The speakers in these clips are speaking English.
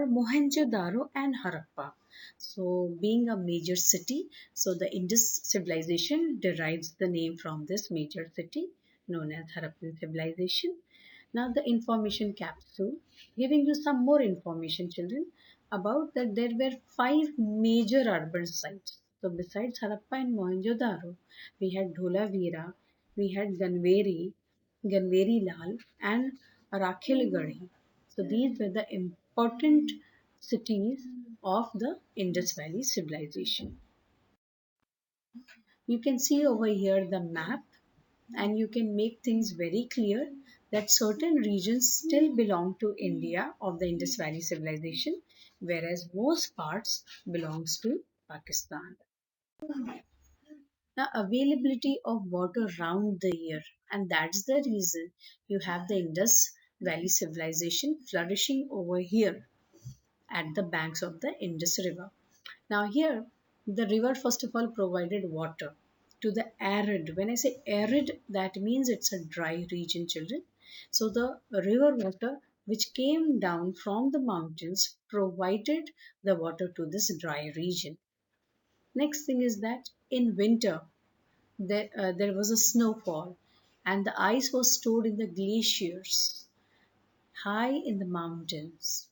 are Mohenjo-daro and Harappa. So, being a major city, so the Indus civilization derives the name from this major city known as Harappan civilization. Now, the information capsule, giving you some more information, children, about that there were five major urban sites. So, besides Harappa and Mohenjo-daro, we had Dholavira, we had Ganveri Lal, and Rakhilgarhi. So, these were the important cities of the Indus Valley civilization. You can see over here the map, and you can make things very clear that certain regions still belong to India of the Indus Valley civilization, whereas most parts belongs to Pakistan. Now, availability of water round the year, and that's the reason you have the Indus Valley civilization flourishing over here at the banks of the Indus River. Now, here the river first of all provided water to the arid. When I say arid, that means it's a dry region, children. So, the river water which came down from the mountains provided the water to this dry region. Next thing is that in winter, there was a snowfall and the ice was stored in the glaciers high in the mountains.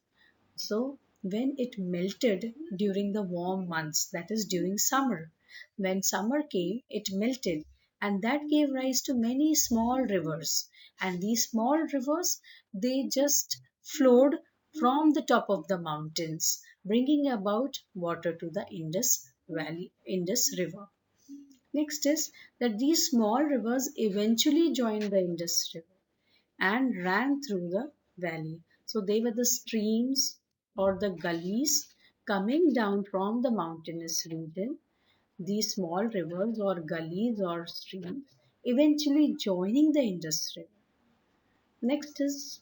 So, when it melted during the warm months, that is during summer, when summer came, it melted, and that gave rise to many small rivers. And these small rivers, they just flowed from the top of the mountains, bringing about water to the Indus Valley, Indus River. Next is that these small rivers eventually joined the Indus River and ran through the valley. So they were the streams or the gullies coming down from the mountainous region. These small rivers or gullies or streams eventually joining the Indus River. Next is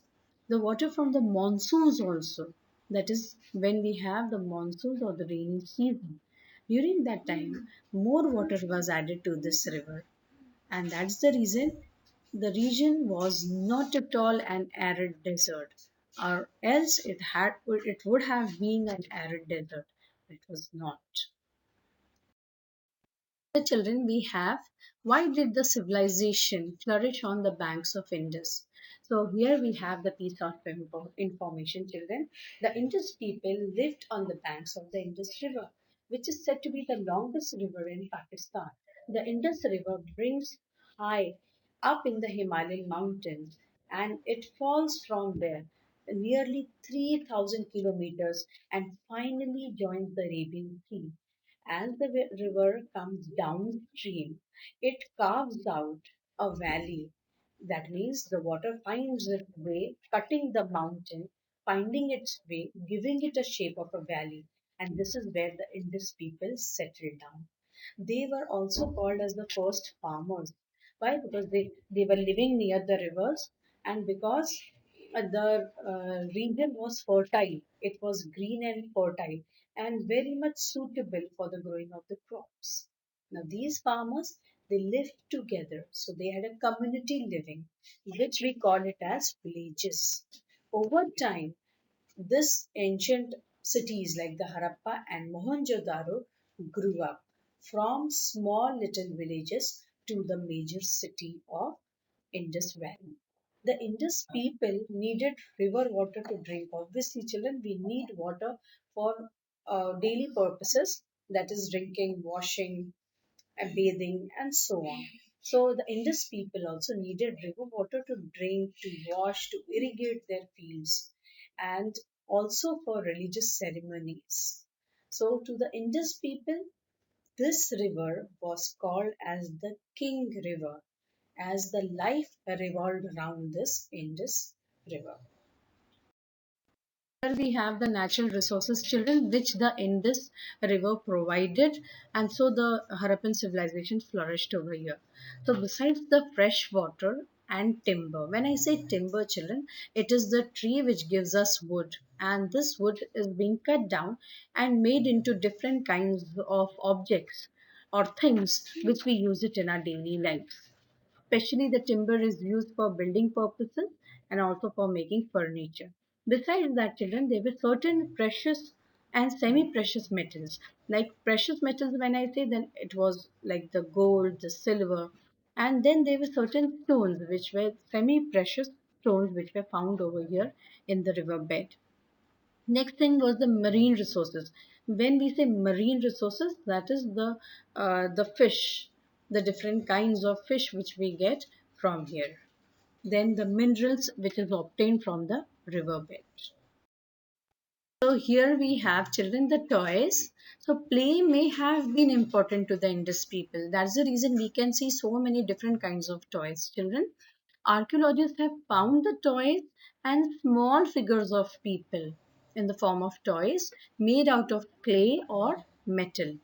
the water from the monsoons also. That is when we have the monsoons or the rainy season. During that time, more water was added to this river, and that's the reason the region was not at all an arid desert, or else it would have been an arid desert. It was not. The children we have, why did the civilization flourish on the banks of Indus? So here we have the piece of information, children. The Indus people lived on the banks of the Indus River, which is said to be the longest river in Pakistan. The Indus River brings high up in the Himalayan mountains, and it falls from there nearly 3,000 kilometers and finally joins the Arabian Sea. As the river comes downstream, it carves out a valley. That means the water finds its way, cutting the mountain, finding its way, giving it a shape of a valley. And this is where the Indus people settled down. They were also called as the first farmers. Why? Because they were living near the rivers, and because the region was fertile, it was green and fertile and very much suitable for the growing of the crops. Now, these farmers they lived together, so they had a community living, which we call it as villages. Over time, this ancient cities like the Harappa and Mohenjo-daro grew up from small little villages to the major city of Indus Valley. The Indus people needed river water to drink. Obviously, children, we need water for daily purposes, that is, drinking, washing, and bathing, and so on. So, the Indus people also needed river water to drink, to wash, to irrigate their fields, and also for religious ceremonies. So, to the Indus people, this river was called as the King River, as the life revolved around this Indus River. Here we have the natural resources, children, which the Indus River provided, and so the Harappan civilization flourished over here. So, besides the fresh water and timber, when I say timber, children, it is the tree which gives us wood, and this wood is being cut down and made into different kinds of objects or things which we use it in our daily lives. Especially the timber is used for building purposes and also for making furniture. Besides that, children, there were certain precious and semi-precious metals. Like precious metals, when I say, then it was like the gold, the silver, and then there were certain stones which were semi-precious stones which were found over here in the riverbed. Next thing was the marine resources. When we say marine resources, that is the fish, the different kinds of fish which we get from here. Then the minerals which is obtained from the riverbed. So here we have, children, the toys. So play may have been important to the Indus people. That's the reason we can see so many different kinds of toys, children. Archaeologists have found the toys and small figures of people in the form of toys made out of clay or metal.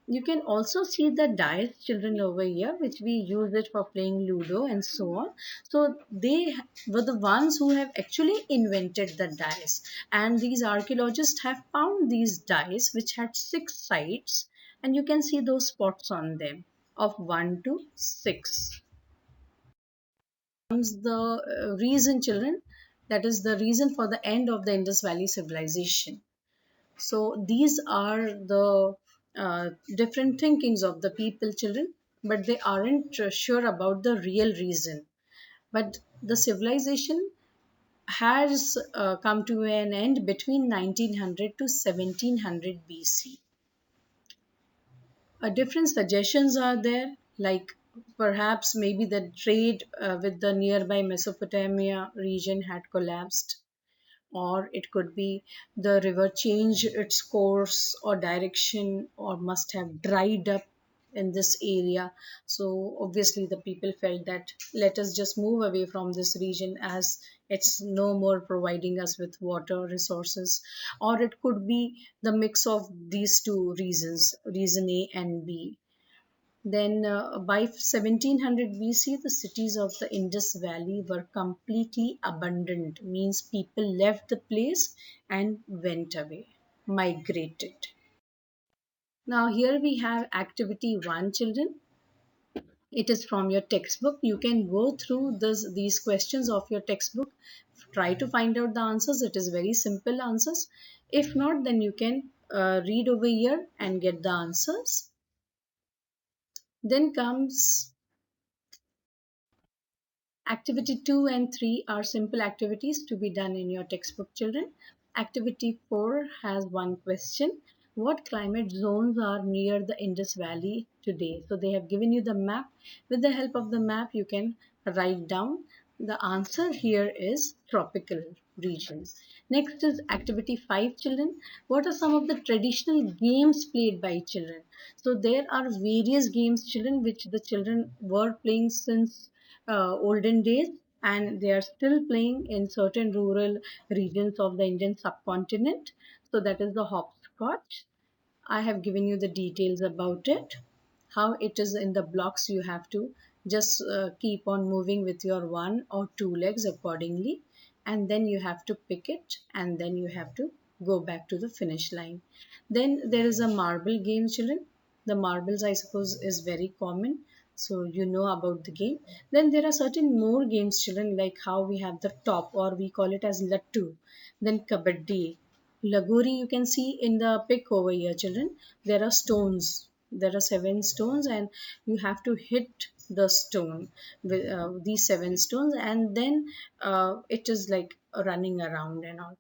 You can also see the dice, children, over here, which we use it for playing Ludo and so on. So they were the ones who have actually invented the dice. And these archaeologists have found these dice which had 6 sides, and you can see those spots on them of 1 to 6. Comes the reason, children, that is the reason for the end of the Indus Valley civilization. So these are the different thinkings of the people, children, but they aren't sure about the real reason. But the civilization has come to an end between 1900 to 1700 BC. Different suggestions are there, like perhaps maybe the trade with the nearby Mesopotamia region had collapsed, or it could be the river changed its course or direction, or must have dried up in this area. So obviously the people felt that let us just move away from this region as it's no more providing us with water resources. Or it could be the mix of these two reasons, reason A and B. Then by 1700 BC, the cities of the Indus Valley were completely abandoned, means people left the place and went away, migrated. Now here we have activity 1, children. It is from your textbook. You can go through these questions of your textbook. Try to find out the answers. It is very simple answers. If not, then you can read over here and get the answers. Then comes activity 2 and 3 are simple activities to be done in your textbook, children. Activity 4 has one question. What climate zones are near the Indus Valley today? So they have given you the map. With the help of the map, you can write down. The answer here is tropical regions. Next is activity 5, children. What are some of the traditional games played by children? So there are various games, children, which the children were playing since olden days, and they are still playing in certain rural regions of the Indian subcontinent. So that is the hopscotch. I have given you the details about it. How it is in the blocks, you have to just keep on moving with your one or two legs accordingly, and then you have to pick it, and then you have to go back to the finish line. Then there is a marble game, children. The marbles, I suppose, is very common, so you know about the game. Then there are certain more games, children, like how we have the top, or we call it as lattu. Then kabaddi, lagori, you can see in the pic over here, children. There are stones. There are 7 stones, and you have to hit the stone with these 7 stones, and then it is like running around and all.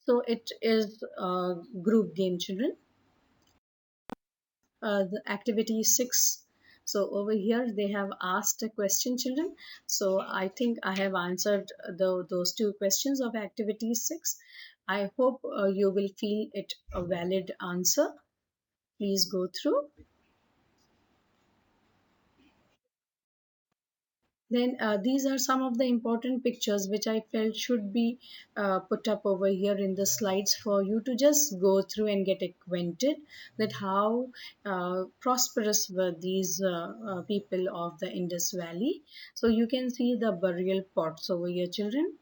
So it is a group game, children. The activity 6. So over here they have asked a question, children. So I think I have answered those 2 questions of activity 6. I hope you will feel it a valid answer. Please go through. Then these are some of the important pictures which I felt should be put up over here in the slides for you to just go through and get acquainted that how prosperous were these people of the Indus Valley. So you can see the burial pots over here, children.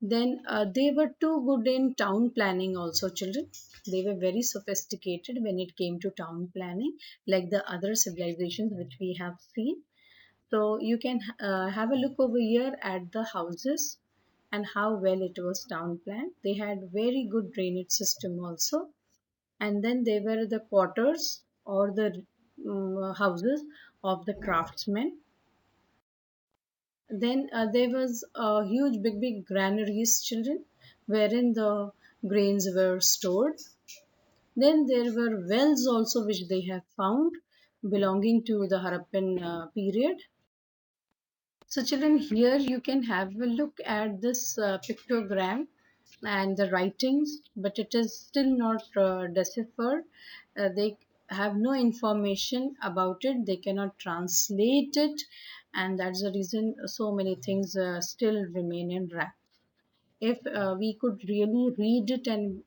Then they were too good in town planning also, children. They were very sophisticated when it came to town planning, like the other civilizations which we have seen. So you can have a look over here at the houses. and how well it was town planned. They had very good drainage system also, and then they were the quarters or the houses of the craftsmen. Then there was a huge big granaries, children, wherein the grains were stored. Then there were wells also which they have found belonging to the Harappan period. So children, here you can have a look at this pictogram and the writings, but it is still not deciphered. They have no information about it. They cannot translate it, and that's the reason so many things still remain in wrap. If we could really read it and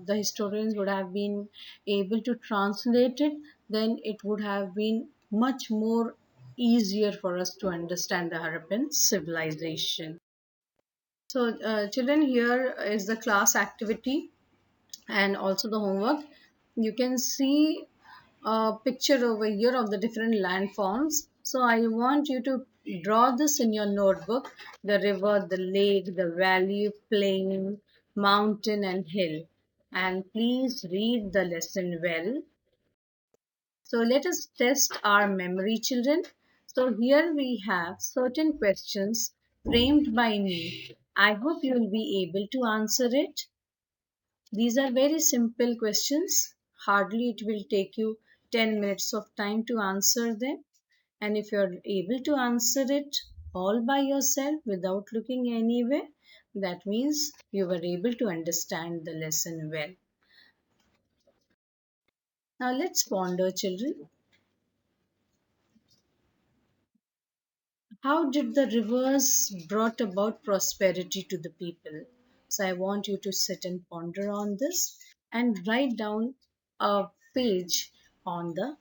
the historians would have been able to translate it, then it would have been much more easier for us to understand the Harappan civilization. So, children, here is the class activity and also the homework. You can see a picture over here of the different landforms. So I want you to draw this in your notebook: the river, the lake, the valley, plain, mountain, and hill. And please read the lesson well. So let us test our memory, children. So here we have certain questions framed by me. I hope you will be able to answer it. These are very simple questions. Hardly it will take you 10 minutes of time to answer them. And if you're able to answer it all by yourself without looking anywhere, that means you were able to understand the lesson well. Now let's ponder, children. How did the rivers brought about prosperity to the people? So I want you to sit and ponder on this and write down a page on the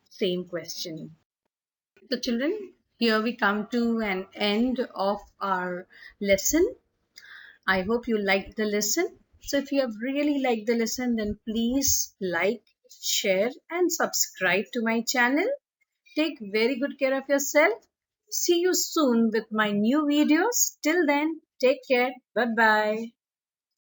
same question. So children, here we come to an end of our lesson. I hope you liked the lesson. So if you have really liked the lesson, then please like, share and subscribe to my channel. Take very good care of yourself. See you soon with my new videos. Till then, take care. Bye bye.